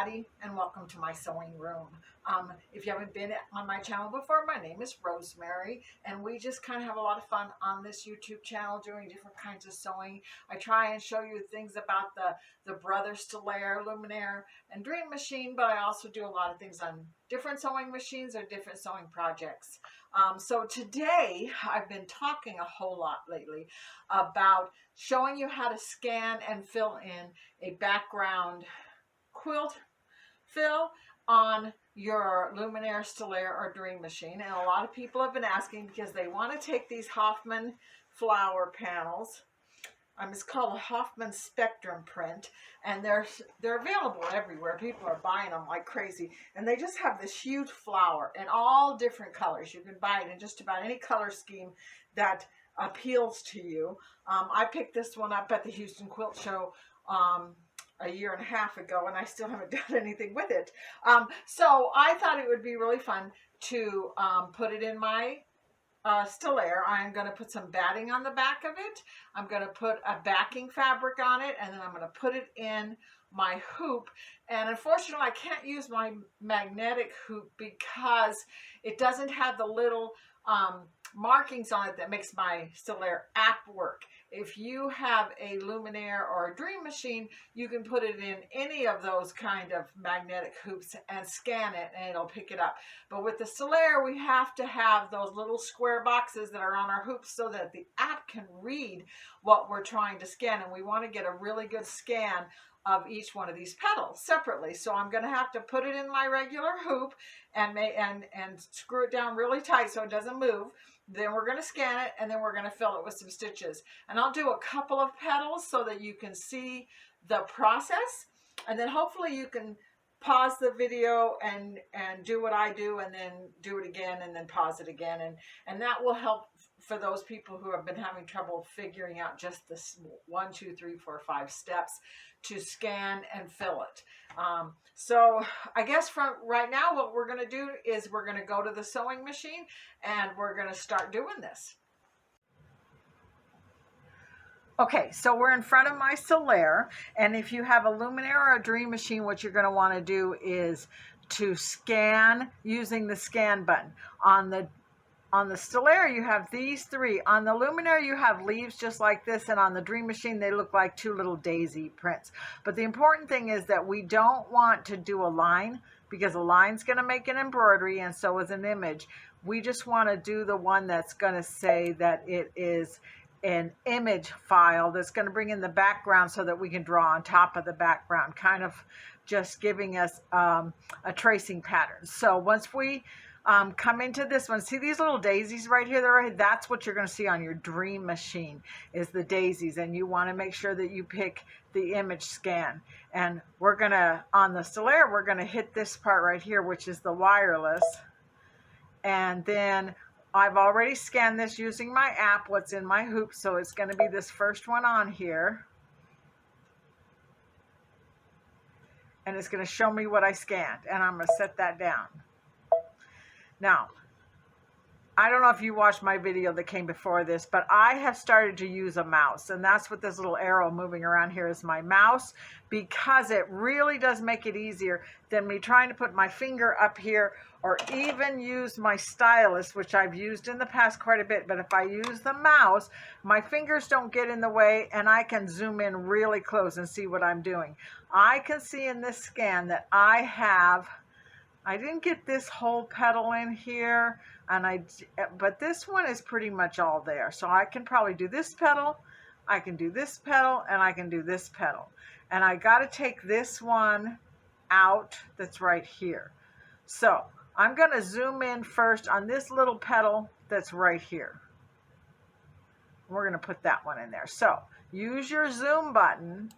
everybody, and welcome to my sewing room. If you haven't been on my channel before, my name is Rosemary, and we just kind of have a lot of fun on this YouTube channel doing different kinds of sewing. I try and show you things about the Brother Stellaire, Luminaire, and Dream Machine, but I also do a lot of things on different sewing machines or different sewing projects. So today, I've been talking a whole lot lately about showing you how to scan and fill in a background quilt fill on your Luminaire, Stellaire, or Dream Machine. And a lot of people have been asking because they want to take these Hoffman flower panels. It's called a Hoffman Spectrum print, and they're available everywhere. People are buying them like crazy, and they just have this huge flower in all different colors. You can buy it in just about any color scheme that appeals to you. I picked this one up at the Houston Quilt Show a year and a half ago, and I still haven't done anything with it. So I thought it would be really fun to put it in my Stellaire. I'm going to put some batting on the back of it. I'm going to put a backing fabric on it, and then I'm going to put it in my hoop. And unfortunately, I can't use my magnetic hoop because it doesn't have the little markings on it that makes my Stellaire app work. If you have a Luminaire or a Dream Machine, you can put it in any of those kind of magnetic hoops and scan it, and it'll pick it up. But with the Stellaire, we have to have those little square boxes that are on our hoops so that the app can read what we're trying to scan, and we want to get a really good scan of each one of these petals separately. So I'm going to have to put it in my regular hoop and screw it down really tight so it doesn't move. Then we're going to scan it, and then we're going to fill it with some stitches. And I'll do a couple of petals so that you can see the process. And then hopefully you can pause the video and do what I do, and then do it again, and then pause it again. And that will help for those people who have been having trouble figuring out just this 1, 2, 3, 4, 5 steps to scan and fill it. So I guess from right now, what we're going to do is we're going to go to the sewing machine, and we're going to start doing this. Okay, so we're in front of my Stellaire, and if you have a Luminaire or a Dream Machine, what you're going to want to do is to scan using the scan button. On the Stellaire, you have these three. On the Luminaire, you have leaves just like this, and on the Dream Machine, they look like two little daisy prints. But the important thing is that we don't want to do a line, because a line's going to make an embroidery, and so is an image. We just want to do the one that's going to say that it is an image file that's going to bring in the background so that we can draw on top of the background, kind of just giving us a tracing pattern. So once we come into this one, see these little daisies right here? That's what you're going to see on your Dream Machine, is the daisies, and you want to make sure that you pick the image scan. And we're going to, on the Stellaire, we're going to hit this part right here, which is the wireless. And then I've already scanned this using my app, what's in my hoop, so it's going to be this first one on here. And it's going to show me what I scanned, and I'm going to set that down. Now, I don't know if you watched my video that came before this, but I have started to use a mouse, and that's what this little arrow moving around here is, my mouse, because it really does make it easier than me trying to put my finger up here, or even use my stylus, which I've used in the past quite a bit. But if I use the mouse, my fingers don't get in the way, and I can zoom in really close and see what I'm doing. I can see in this scan that I didn't get this whole petal in here, but this one is pretty much all there. So I can probably do this petal, I can do this petal, and I can do this petal. And I got to take this one out that's right here. So I'm going to zoom in first on this little petal that's right here. We're going to put that one in there. So use your zoom button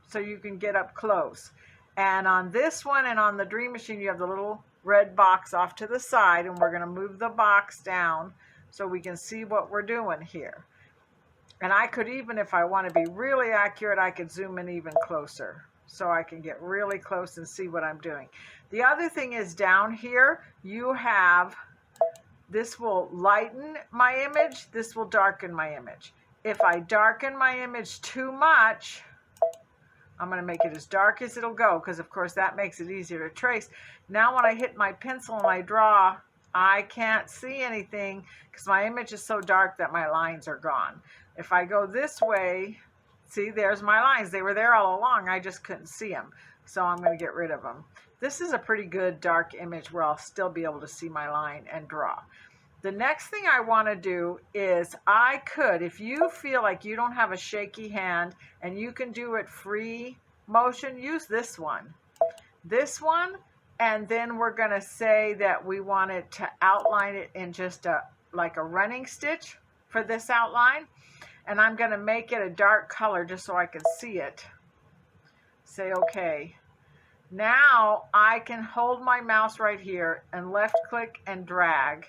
so you can get up close. And on this one and on the Dream Machine, you have the little red box off to the side, and we're going to move the box down so we can see what we're doing here. And I could even, if I want to be really accurate, I could zoom in even closer so I can get really close and see what I'm doing. The other thing is down here, you have, this will lighten my image, this will darken my image. If I darken my image too much, I'm going to make it as dark as it'll go because, of course, that makes it easier to trace. Now when I hit my pencil and I draw, I can't see anything because my image is so dark that my lines are gone. If I go this way, see, there's my lines. They were there all along. I just couldn't see them. So I'm going to get rid of them. This is a pretty good dark image where I'll still be able to see my line and draw. The next thing I want to do is I could, if you feel like you don't have a shaky hand and you can do it free motion, use this one. This one, and then we're going to say that we want it to outline it in just like a running stitch for this outline. And I'm going to make it a dark color just so I can see it. Say okay. Now I can hold my mouse right here and left click and drag.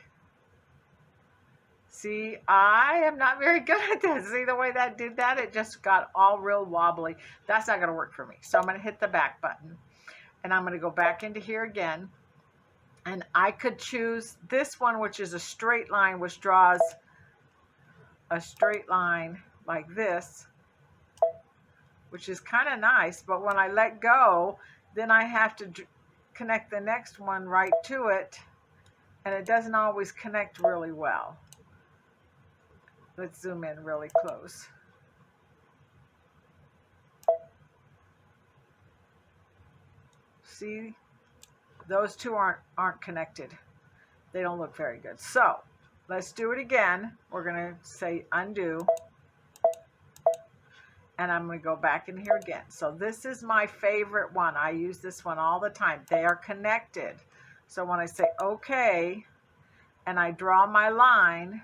See, I am not very good at this. See the way that did that? It just got all real wobbly. That's not going to work for me. So I'm going to hit the back button. And I'm going to go back into here again. And I could choose this one, which is a straight line, which draws a straight line like this, which is kind of nice. But when I let go, then I have to connect the next one right to it. And it doesn't always connect really well. Let's zoom in really close. See, those two aren't connected. They don't look very good. So let's do it again. We're going to say undo. And I'm going to go back in here again. So this is my favorite one. I use this one all the time. They are connected. So when I say okay, and I draw my line,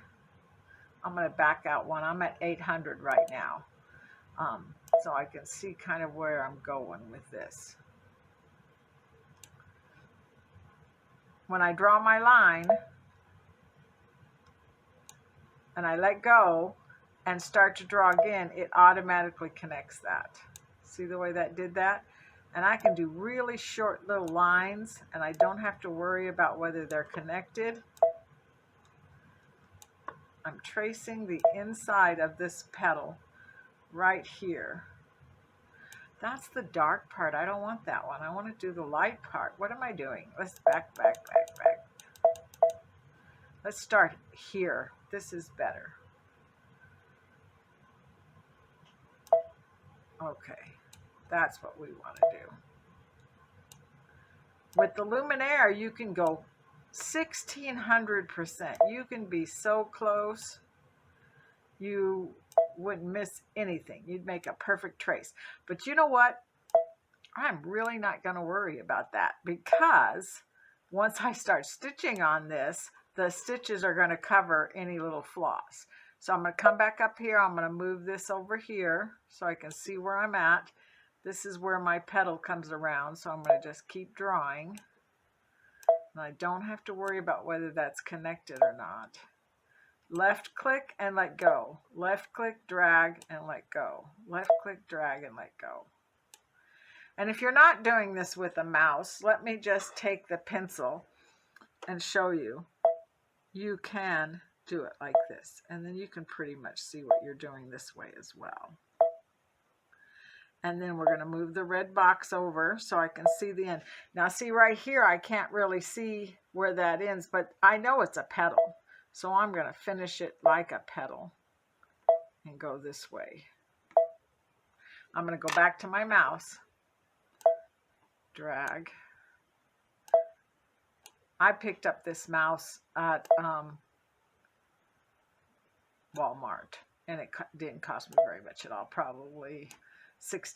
I'm going to back out one. I'm at 800 right now. So I can see kind of where I'm going with this. When I draw my line and I let go and start to draw again, it automatically connects that. See the way that did that? And I can do really short little lines and I don't have to worry about whether they're connected. I'm tracing the inside of this petal right here. That's the dark part. I don't want that one. I want to do the light part. What am I doing? Let's back. Let's start here. This is better. Okay, that's what we want to do. With the Luminaire, you can go 1600%. You can be so close, you wouldn't miss anything. You'd make a perfect trace. But you know what? I'm really not going to worry about that because once I start stitching on this, the stitches are going to cover any little flaws. So I'm going to come back up here. I'm going to move this over here so I can see where I'm at. This is where my petal comes around. So I'm going to just keep drawing. And I don't have to worry about whether that's connected or not. Left click and let go. Left click, drag, and let go. Left click, drag, and let go. And if you're not doing this with a mouse, let me just take the pencil and show you. You can do it like this. And then you can pretty much see what you're doing this way as well. And then we're going to move the red box over so I can see the end. Now see right here, I can't really see where that ends, but I know it's a petal. So I'm going to finish it like a petal and go this way. I'm going to go back to my mouse. Drag. I picked up this mouse at Walmart, and it didn't cost me very much at all, probably $6.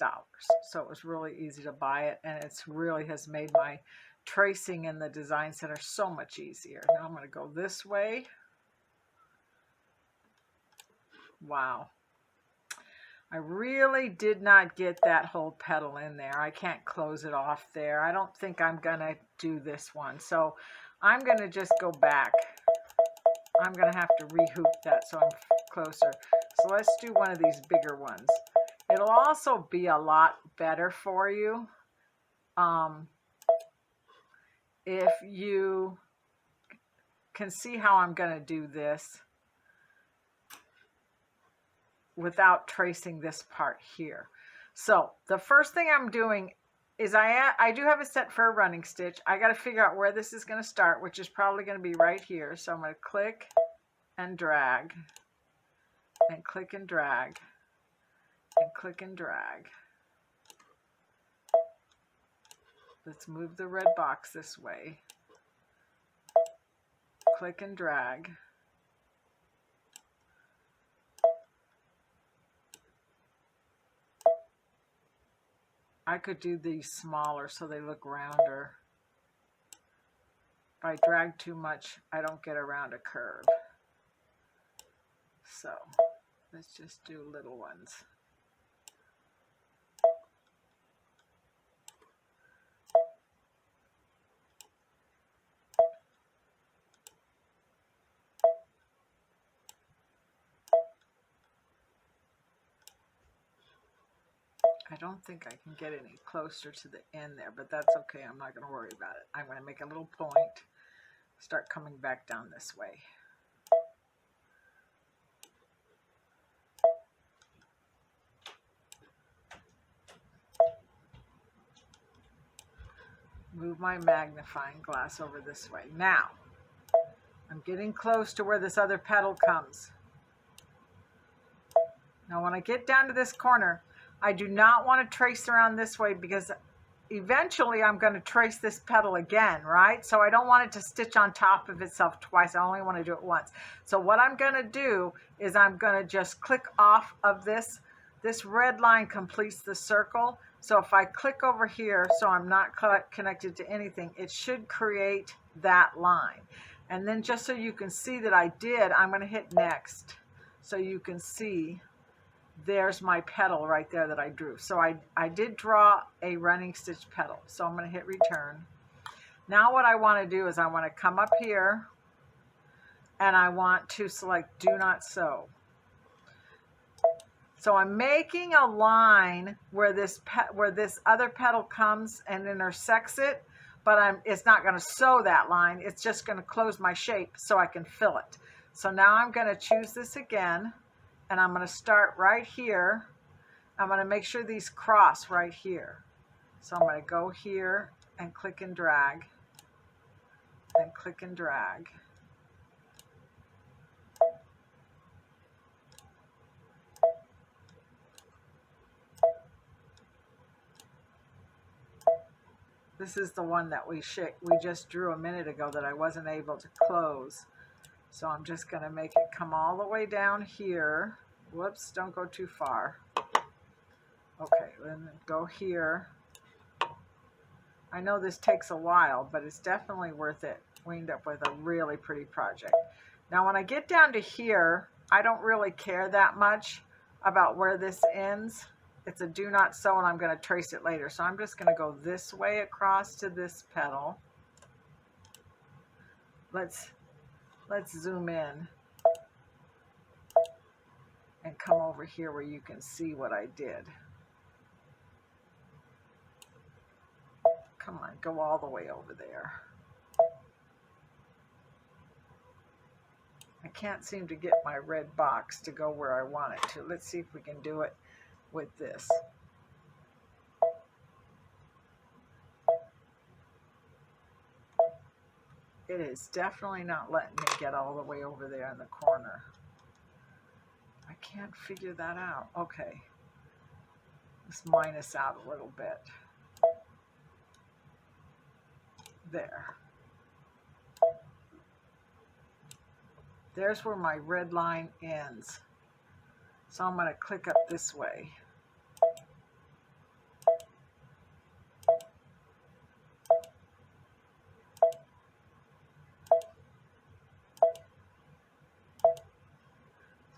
So it was really easy to buy it, and it's really has made my tracing in the Design Center so much easier. Now I'm going to go this way. Wow. I really did not get that whole petal in there. I can't close it off there. I don't think I'm going to do this one. So I'm going to just go back. I'm going to have to rehoop that so I'm closer. So let's do one of these bigger ones. It'll also be a lot better for you if you can see how I'm going to do this without tracing this part here. So the first thing I'm doing is I do have it set for a running stitch. I got to figure out where this is going to start, which is probably going to be right here. So I'm going to click and drag and click and drag and click and drag. Let's move the red box this way. Click and drag. I could do these smaller so they look rounder. If I drag too much, I don't get around a curve. So let's just do little ones. I don't think I can get any closer to the end there, but that's okay. I'm not going to worry about it. I'm going to make a little point, start coming back down this way. Move my magnifying glass over this way. Now, I'm getting close to where this other petal comes. Now, when I get down to this corner, I do not want to trace around this way because eventually I'm going to trace this petal again, right? So I don't want it to stitch on top of itself twice. I only want to do it once. So what I'm going to do is I'm going to just click off of this. This red line completes the circle. So if I click over here, so I'm not connected to anything, it should create that line. And then just so you can see that I did, I'm going to hit next. So you can see there's my petal right there that I drew. So I did draw a running stitch petal. So I'm going to hit return. Now what I want to do is I want to come up here and I want to select do not sew. So I'm making a line where this other petal comes and intersects it, but it's not going to sew that line. It's just going to close my shape so I can fill it. So now I'm going to choose this again. And I'm going to start right here. I'm going to make sure these cross right here. So I'm going to go here and click and drag. And click and drag. This is the one that we just drew a minute ago that I wasn't able to close. So I'm just going to make it come all the way down here. Whoops, don't go too far. Okay, then go here. I know this takes a while, but it's definitely worth it. We end up with a really pretty project. Now when I get down to here, I don't really care that much about where this ends. It's a do not sew and I'm going to trace it later. So I'm just going to go this way across to this petal. Let's zoom in and come over here where you can see what I did. Come on, go all the way over there. I can't seem to get my red box to go where I want it to. Let's see if we can do it with this. It is definitely not letting me get all the way over there in the corner. I can't figure that out. Okay. Let's minus out a little bit. There. There's where my red line ends. So I'm going to click up this way.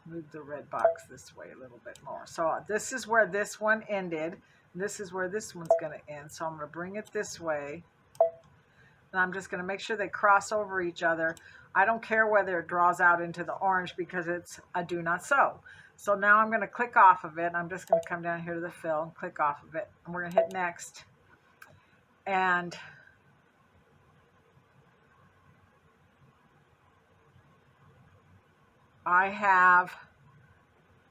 Move the red box this way a little bit more. So this is where this one ended. This is where this one's going to end. So I'm going to bring it this way. And I'm just going to make sure they cross over each other. I don't care whether it draws out into the orange because it's a do not sew. So now I'm going to click off of it. I'm just going to come down here to the fill and click off of it. And we're going to hit next. And I have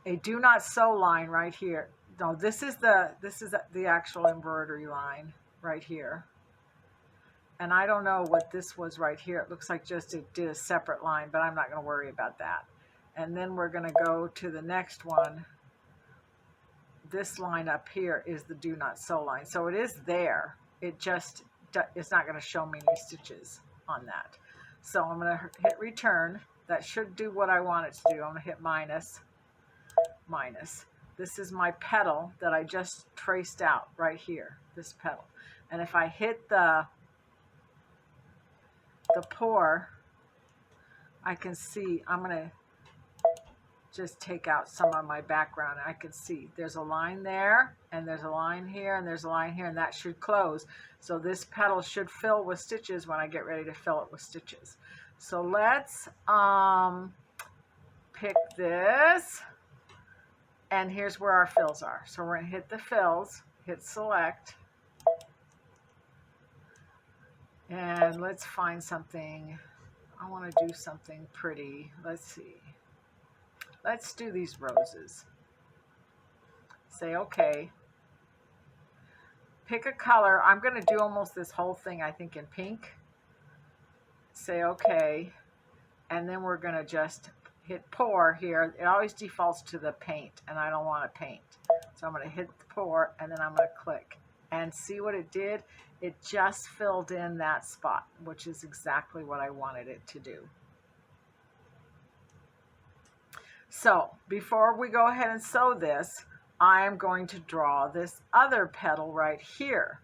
a do not sew line right here. no, this is the actual embroidery line right here. And I don't know what this was right here. It looks like just it did a separate line, but I'm not going to worry about that. And then we're going to go to the next one. This line up here is the do not sew line. So it is there. It just is not going to show me any stitches on that. So I'm going to hit return. That should do what I want it to do. I'm going to hit minus, minus. This is my petal that I just traced out right here, this petal. And if I hit the pour, I can see, I'm going to just take out some of my background. I can see there's a line there, and there's a line here, and there's a line here, and that should close. So this petal should fill with stitches when I get ready to fill it with stitches. So let's pick this, and here's where our fills are. So we're going to hit the fills, hit select, and let's find something. I want to do something pretty. Let's see. Let's do these roses. Say okay. Pick a color. I'm going to do almost this whole thing, I think, in pink. Say okay. And then we're going to just hit pour here. It always defaults to the paint, and I don't want to paint. So I'm going to hit the pour, and then I'm going to click. And see what it did? It just filled in that spot, which is exactly what I wanted it to do. So before we go ahead and sew this, I am going to draw this other petal right here.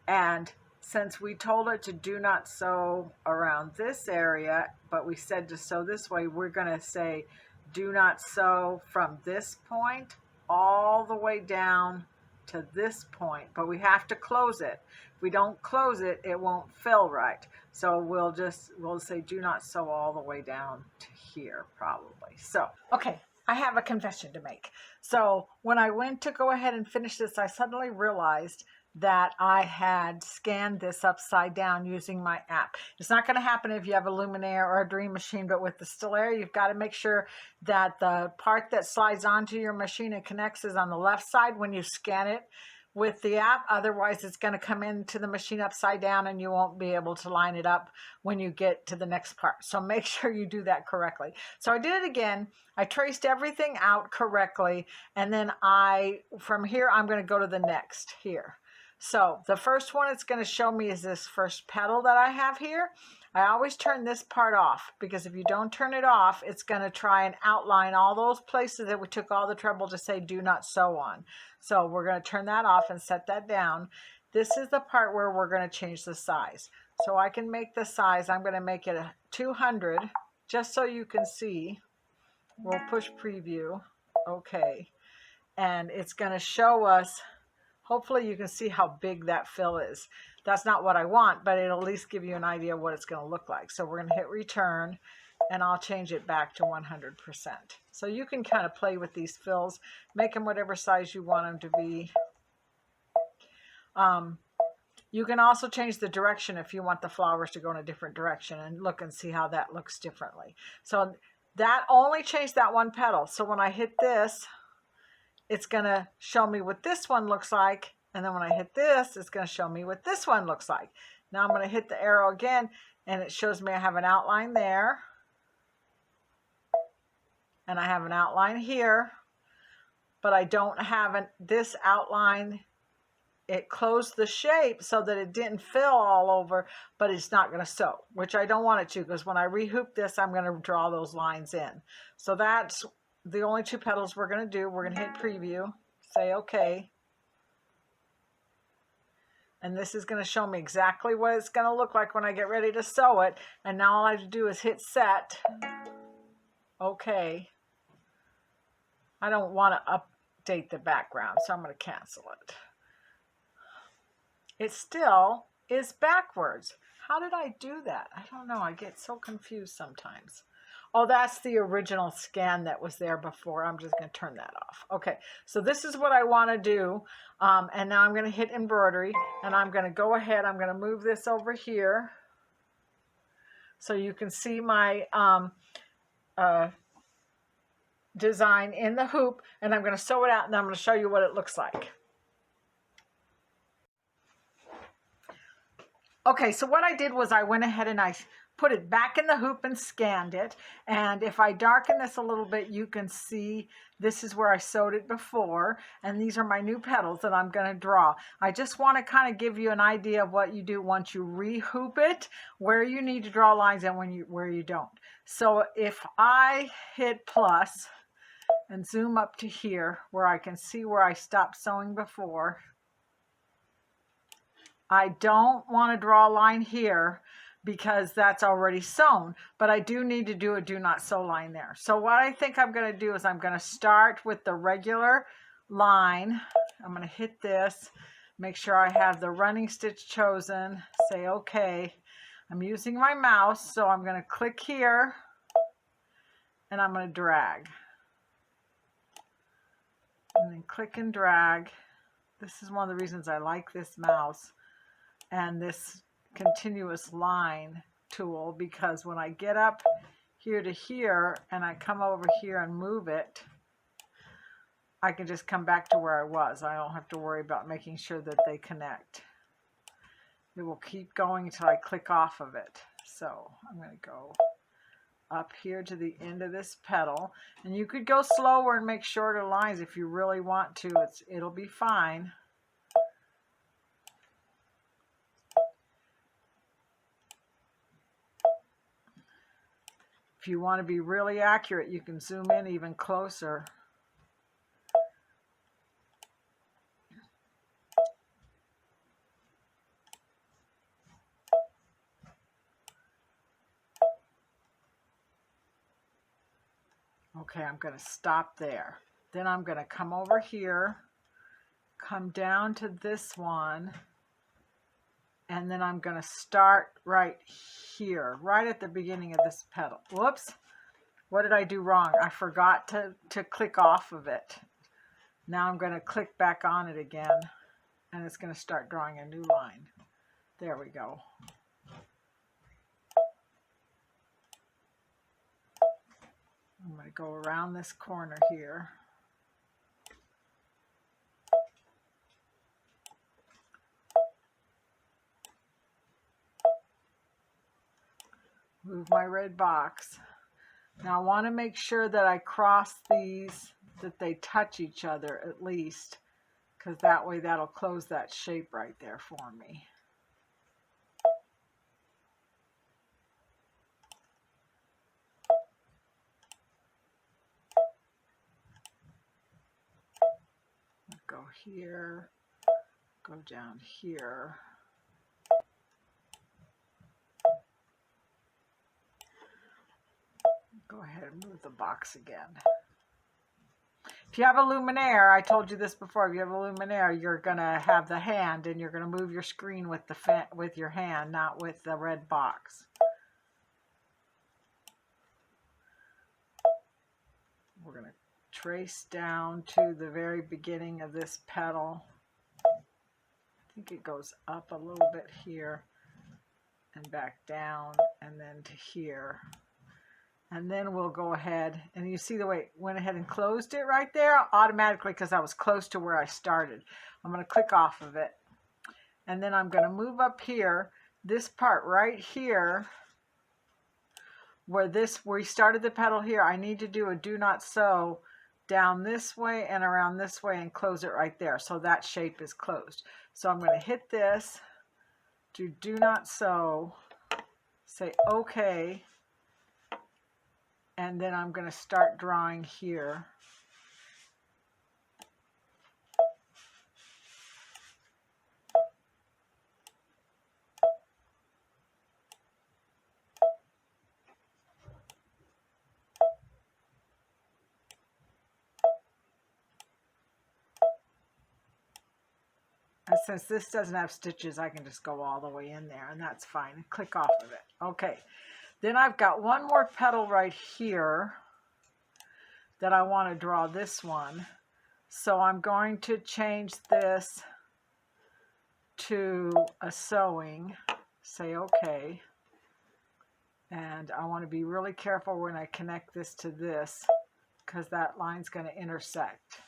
And since we told it to do not sew around this area, but we said to sew this way, we're going to say do not sew from this point all the way down to this point, but we have to close it. If we don't close it, it won't fill right. So we'll say do not sew all the way down to here probably. So, okay, I have a confession to make. So when I went to go ahead and finish this, I suddenly realized that I had scanned this upside down using my app. It's not going to happen if you have a Luminaire or a Dream Machine, but with the Stellaire, you've got to make sure that the part that slides onto your machine and connects is on the left side when you scan it with the app. Otherwise, it's going to come into the machine upside down and you won't be able to line it up when you get to the next part. So make sure you do that correctly. So I did it again. I traced everything out correctly. And then from here, I'm going to go to the next here. So the first one it's going to show me is this first petal that I have here. I always turn this part off because if you don't turn it off, it's going to try and outline all those places that we took all the trouble to say do not sew on. So we're going to turn that off and set that down. This is the part where we're going to change the size. So I can make the size, I'm going to make it a 200 just so you can see. We'll push preview. Okay. And it's going to show us. Hopefully you can see how big that fill is. That's not what I want, but it'll at least give you an idea of what it's going to look like. So we're going to hit return, and I'll change it back to 100%. So you can kind of play with these fills, make them whatever size you want them to be. You can also change the direction if you want the flowers to go in a different direction and look and see how that looks differently. So that only changed that one petal. So when I hit this, it's going to show me what this one looks like. And then when I hit this, it's going to show me what this one looks like. Now I'm going to hit the arrow again, and it shows me I have an outline there. And I have an outline here. But I don't have this outline. It closed the shape so that it didn't fill all over, but it's not going to sew, which I don't want it to, because when I rehoop this, I'm going to draw those lines in. So that's the only two petals we're going to do. We're going to hit preview, say okay. And this is going to show me exactly what it's going to look like when I get ready to sew it. And now all I have to do is hit set. Okay. I don't want to update the background, so I'm going to cancel it. It still is backwards. How did I do that? I don't know. I get so confused sometimes. Oh, that's the original scan that was there before. I'm just going to turn that off. Okay, so this is what I want to do. And now I'm going to hit embroidery. And I'm going to go ahead. I'm going to move this over here. So you can see my design in the hoop, and I'm going to sew it out, and I'm going to show you what it looks like. Okay, so what I did was I went ahead and I put it back in the hoop and scanned it. And if I darken this a little bit, you can see this is where I sewed it before. And these are my new petals that I'm going to draw. I just want to kind of give you an idea of what you do once you re-hoop it, where you need to draw lines and where you don't. So if I hit plus and zoom up to here where I can see where I stopped sewing before, I don't want to draw a line here because that's already sewn, but I do need to do a do not sew line there. So what I think I'm going to do is I'm going to start with the regular line. I'm going to hit this, make sure I have the running stitch chosen, say okay. I'm using my mouse, so I'm going to click here and I'm going to drag. And then click and drag. This is one of the reasons I like this mouse and this continuous line tool, because when I get up here to here and I come over here and move it, I can just come back to where I was. I don't have to worry about making sure that they connect. It will keep going until I click off of it. So I'm going to go up here to the end of this petal, and you could go slower and make shorter lines if you really want to. It'll be fine. If you want to be really accurate, you can zoom in even closer. Okay, I'm going to stop there. Then I'm going to come over here, come down to this one, and then I'm going to start right here, right at the beginning of this petal. Whoops, what did I do wrong? I forgot to click off of it. Now I'm going to click back on it again, and it's going to start drawing a new line. There we go. I'm going to go around this corner here. Move my red box. Now I want to make sure that I cross these, that they touch each other at least, because that way that'll close that shape right there for me. Go here, go down here. Go ahead and move the box again. If you have a Luminaire, I told you this before, if you have a Luminaire, you're going to have the hand and you're going to move your screen with with your hand, not with the red box. We're going to trace down to the very beginning of this petal. I think it goes up a little bit here and back down and then to here. And then we'll go ahead, and you see the way it went ahead and closed it right there automatically because I was close to where I started. I'm going to click off of it. And then I'm going to move up here, this part right here, where we started the petal here. I need to do a do not sew down this way and around this way and close it right there. So that shape is closed. So I'm going to hit this, do not sew, say okay. And then I'm going to start drawing here. And since this doesn't have stitches, I can just go all the way in there, and that's fine. Click off of it. Okay. Then I've got one more petal right here that I want to draw this one. So I'm going to change this to a sewing, say okay. And I want to be really careful when I connect this to this, because that line's going to intersect.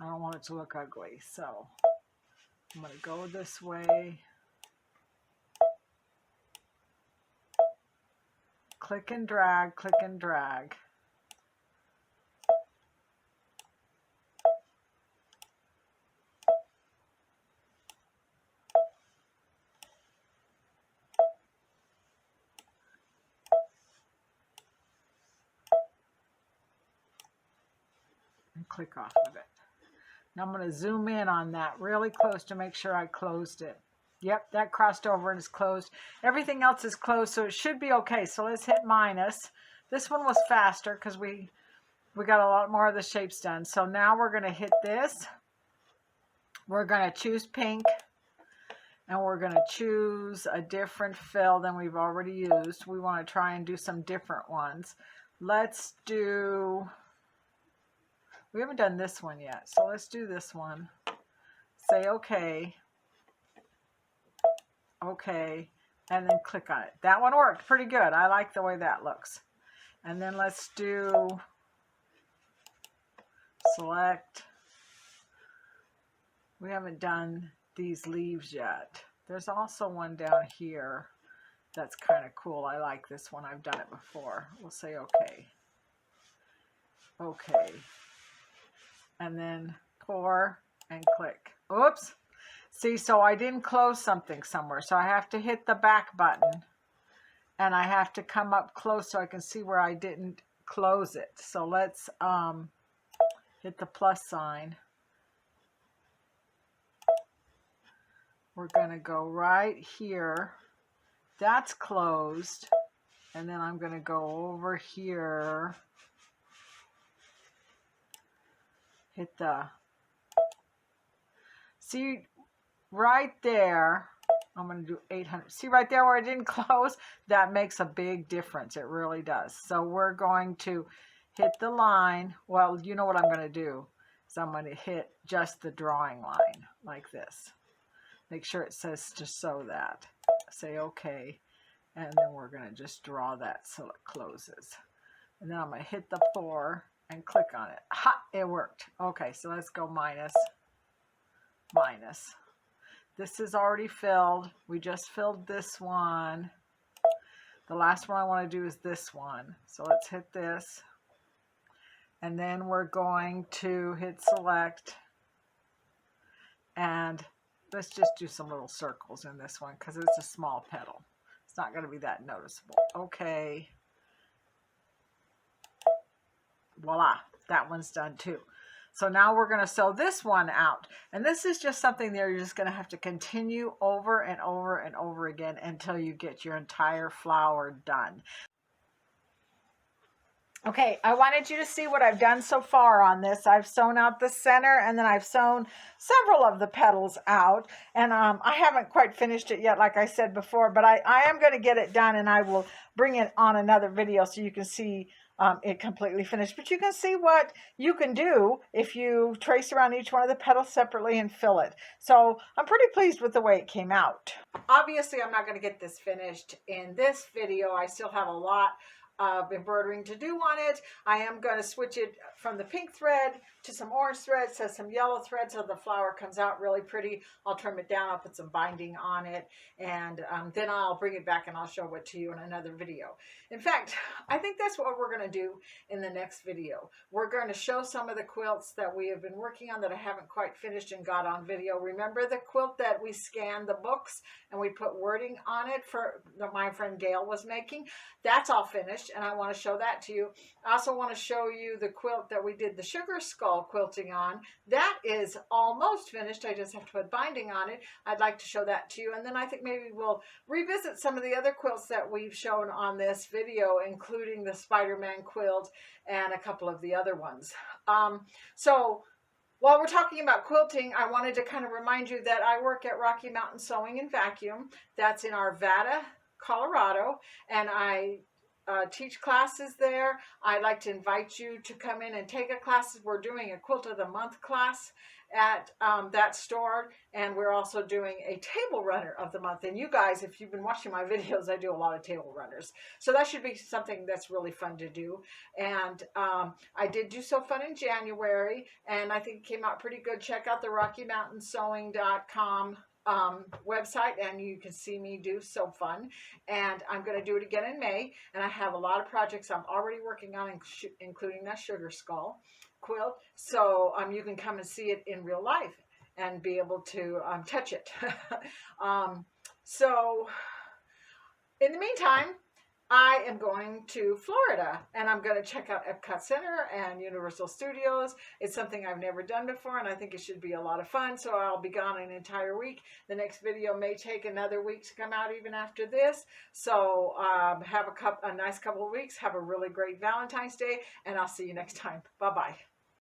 I don't want it to look ugly, so I'm going to go this way. Click and drag, click and drag. And click off of it. Now I'm going to zoom in on that really close to make sure I closed it. Yep, that crossed over and is closed. Everything else is closed, so it should be okay. So let's hit minus. This one was faster because we got a lot more of the shapes done. So now we're going to hit this. We're going to choose pink. And we're going to choose a different fill than we've already used. We want to try and do some different ones. Let's do... We haven't done this one yet, so let's do this one. Say okay. Okay. And then click on it. That one worked pretty good. I like the way that looks. And then let's do select. We haven't done these leaves yet. There's also one down here that's kind of cool. I like this one. I've done it before. We'll say okay. Okay. And then pour and click. Oops. See, so I didn't close something somewhere. So I have to hit the back button. And I have to come up close so I can see where I didn't close it. So let's hit the plus sign. We're going to go right here. That's closed. And then I'm going to go over here. Hit the, see right there, I'm going to do 800. See right there where I didn't close? That makes a big difference. It really does. So we're going to hit the line. Well, you know what I'm going to do. So I'm going to hit just the drawing line like this. Make sure it says to sew that. Say okay. And then we're going to just draw that so it closes. And then I'm going to hit the pour and click on it. Ha! It worked. Okay, so let's go minus. Minus. This is already filled. We just filled this one. The last one I want to do is this one. So let's hit this. And then we're going to hit select. And let's just do some little circles in this one because it's a small petal. It's not going to be that noticeable. Okay. Voila, that one's done too. So now we're going to sew this one out. And this is just something that you're just going to have to continue over and over and over again until you get your entire flower done. Okay, I wanted you to see what I've done so far on this. I've sewn out the center and then I've sewn several of the petals out. And I haven't quite finished it yet, like I said before, but I am going to get it done and I will bring it on another video so you can see it completely finished. But you can see what you can do if you trace around each one of the petals separately and fill it. So I'm pretty pleased with the way it came out. Obviously, I'm not going to get this finished in this video. I still have a lot of embroidering to do on it. I am going to switch it from the pink thread to some orange thread, to some yellow thread, so the flower comes out really pretty. I'll trim it down, I'll put some binding on it, and then I'll bring it back and I'll show it to you in another video. In fact, I think that's what we're going to do in the next video. We're going to show some of the quilts that we have been working on that I haven't quite finished and got on video. Remember the quilt that we scanned the books and we put wording on it for that my friend Gail was making? That's all finished, and I want to show that to you. I also want to show you the quilt that we did the sugar skull quilting on. That is almost finished. I just have to put binding on it. I'd like to show that to you, and then I think maybe we'll revisit some of the other quilts that we've shown on this video, including the Spider-Man quilt and a couple of the other ones. So while we're talking about quilting, I wanted to kind of remind you that I work at Rocky Mountain Sewing and Vacuum. That's in Arvada, Colorado, and I teach classes there. I'd like to invite you to come in and take a class. We're doing a Quilt of the Month class at that store, and we're also doing a table runner of the month. And you guys, if you've been watching my videos, I do a lot of table runners, so that should be something that's really fun to do. And I did do So Fun in January, and I think it came out pretty good. Check out the RockyMountainSewing.com website, and you can see me do So Fun. And I'm going to do it again in May, and I have a lot of projects I'm already working on, including that sugar skull quilt, so you can come and see it in real life and be able to touch it. So in the meantime, I am going to Florida, and I'm going to check out Epcot Center and Universal Studios. It's something I've never done before, and I think it should be a lot of fun, so I'll be gone an entire week. The next video may take another week to come out even after this, so have a nice couple of weeks. Have a really great Valentine's Day, and I'll see you next time. Bye-bye.